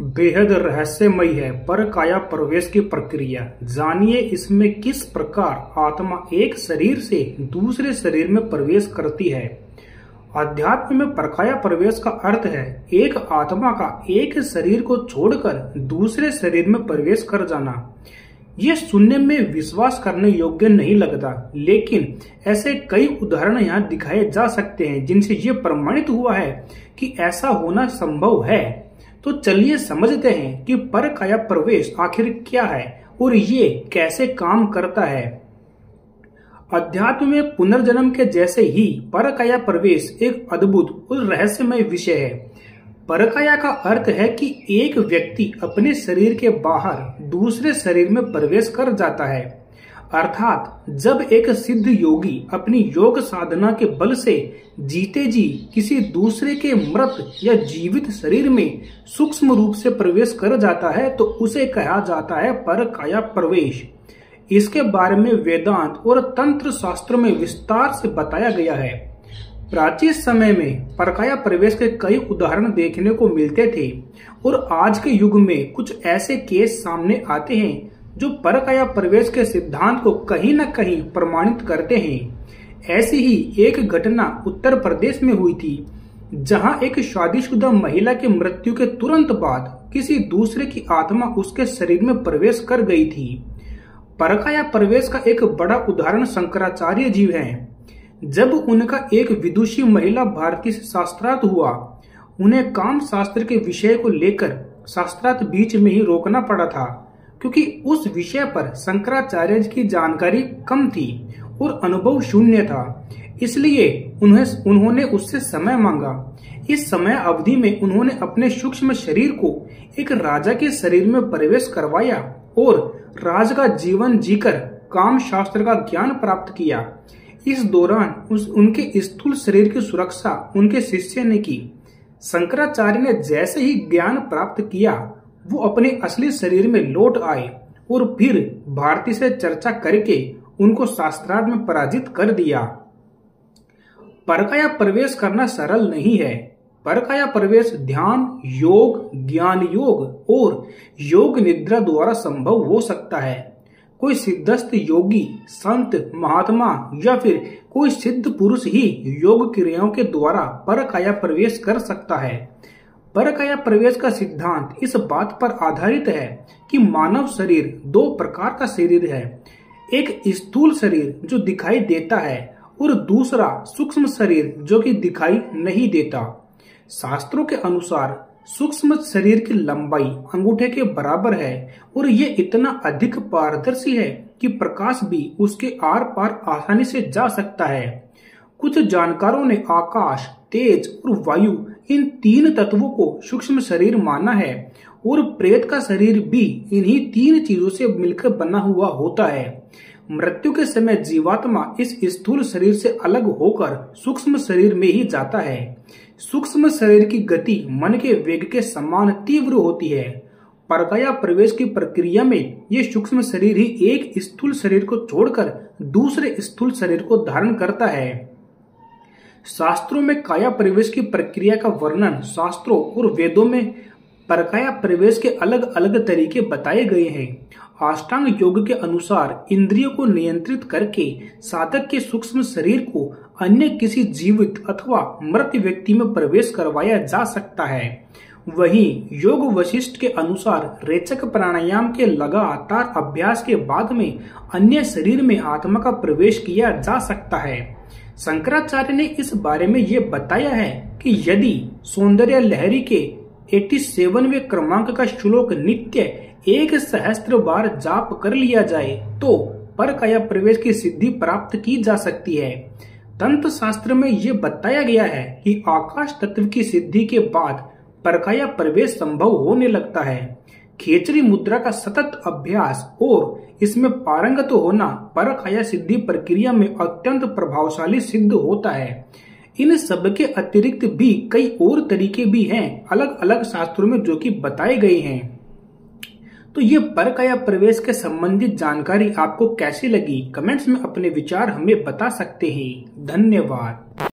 बेहद रहस्यमय है परकाया प्रवेश की प्रक्रिया। जानिए इसमें किस प्रकार आत्मा एक शरीर से दूसरे शरीर में प्रवेश करती है। अध्यात्म में परकाया प्रवेश का अर्थ है एक आत्मा का एक शरीर को छोड़कर दूसरे शरीर में प्रवेश कर जाना। ये सुनने में विश्वास करने योग्य नहीं लगता, लेकिन ऐसे कई उदाहरण यहाँ दिखाए जा सकते हैं जिनसे ये प्रमाणित हुआ है कि ऐसा होना संभव है। तो चलिए समझते हैं कि परकाया प्रवेश आखिर क्या है और ये कैसे काम करता है। अध्यात्म में पुनर्जन्म के जैसे ही परकाया प्रवेश एक अद्भुत और रहस्यमय विषय है। परकाया का अर्थ है कि एक व्यक्ति अपने शरीर के बाहर दूसरे शरीर में प्रवेश कर जाता है, अर्थात जब एक सिद्ध योगी अपनी योग साधना के बल से जीते जी किसी दूसरे के मृत या जीवित शरीर में सूक्ष्म रूप से प्रवेश कर जाता है तो उसे कहा जाता है परकाया प्रवेश। इसके बारे में वेदांत और तंत्र शास्त्र में विस्तार से बताया गया है। प्राचीन समय में परकाया प्रवेश के कई उदाहरण देखने को मिलते थे और आज के युग में कुछ ऐसे केस सामने आते हैं जो परकाया प्रवेश के सिद्धांत को कहीं न कहीं प्रमाणित करते हैं। ऐसी ही एक घटना उत्तर प्रदेश में हुई थी, जहां एक शादीशुदा महिला की मृत्यु के तुरंत बाद किसी दूसरे की आत्मा उसके शरीर में प्रवेश कर गई थी। परकाया प्रवेश का एक बड़ा उदाहरण शंकराचार्य जी हैं। जब उनका एक विदुषी महिला भारती से शास्त्रार्थ हुआ, उन्हें काम शास्त्र के विषय को लेकर शास्त्रार्थ बीच में ही रोकना पड़ा था, क्योंकि उस विषय पर शंकराचार्य की जानकारी कम थी और अनुभव शून्य था। इसलिए उन्होंने उससे समय मांगा। इस समय अवधि में उन्होंने अपने सूक्ष्म शरीर को एक राजा के शरीर में प्रवेश करवाया और राज का जीवन जीकर काम शास्त्र का ज्ञान प्राप्त किया। इस दौरान उनके स्थूल शरीर की सुरक्षा उनके शिष्य ने की। शंकराचार्य ने जैसे ही ज्ञान प्राप्त किया, वो अपने असली शरीर में लौट आए और फिर भारती से चर्चा करके उनको शास्त्रार्थ में पराजित कर दिया। परकाया प्रवेश करना सरल नहीं है। परकाया प्रवेश ध्यान, योग, ज्ञान योग और योग निद्रा द्वारा संभव हो सकता है। कोई सिद्धस्थ योगी, संत, महात्मा या फिर कोई सिद्ध पुरुष ही योग क्रियाओं के द्वारा परकाया प्रवेश कर सकता है। परकाया प्रवेश का सिद्धांत इस बात पर आधारित है कि मानव शरीर दो प्रकार का शरीर है। एक स्थूल शरीर जो दिखाई देता है और दूसरा सूक्ष्म शरीर जो कि दिखाई नहीं देता। शास्त्रों के अनुसार सूक्ष्म शरीर की लंबाई अंगूठे के बराबर है और ये इतना अधिक पारदर्शी है कि प्रकाश भी उसके आर पार आसानी से जा सकता है। कुछ जानकारों ने आकाश, तेज और वायु इन तीन तत्वों को सूक्ष्म शरीर माना है और प्रेत का शरीर भी इन्हीं तीन चीजों से मिलकर बना हुआ होता है। मृत्यु के समय जीवात्मा इस स्थूल शरीर से अलग होकर सूक्ष्म शरीर में ही जाता है। सूक्ष्म शरीर की गति मन के वेग के समान तीव्र होती है। परकाया प्रवेश की प्रक्रिया में ये सूक्ष्म शरीर ही एक स्थूल शरीर को छोड़कर दूसरे स्थूल शरीर को धारण करता है। शास्त्रों में काया प्रवेश की प्रक्रिया का वर्णन शास्त्रों और वेदों में परकाया प्रवेश के अलग अलग तरीके बताए गए हैं। अष्टांग योग के अनुसार इंद्रियों को नियंत्रित करके साधक के सूक्ष्म शरीर को अन्य किसी जीवित अथवा मृत व्यक्ति में प्रवेश करवाया जा सकता है। वहीं योग वशिष्ठ के अनुसार रेचक प्राणायाम के लगातार अभ्यास के बाद में अन्य शरीर में आत्मा का प्रवेश किया जा सकता है। शंकराचार्य ने इस बारे में ये बताया है कि यदि सौंदर्य लहरी के 87वें क्रमांक का श्लोक नित्य 1000 बार जाप कर लिया जाए तो परकाया प्रवेश की सिद्धि प्राप्त की जा सकती है। तंत्र शास्त्र में ये बताया गया है कि आकाश तत्व की सिद्धि के बाद परकाया प्रवेश संभव होने लगता है। खेचरी मुद्रा का सतत अभ्यास और इसमें पारंगत होना परकाया सिद्धि प्रक्रिया में अत्यंत प्रभावशाली सिद्ध होता है। इन सब के अतिरिक्त भी कई और तरीके भी हैं अलग अलग शास्त्रों में जो कि बताए गए हैं। तो ये परकाया प्रवेश के संबंधित जानकारी आपको कैसी लगी? कमेंट्स में अपने विचार हमें बता सकते हैं। धन्यवाद।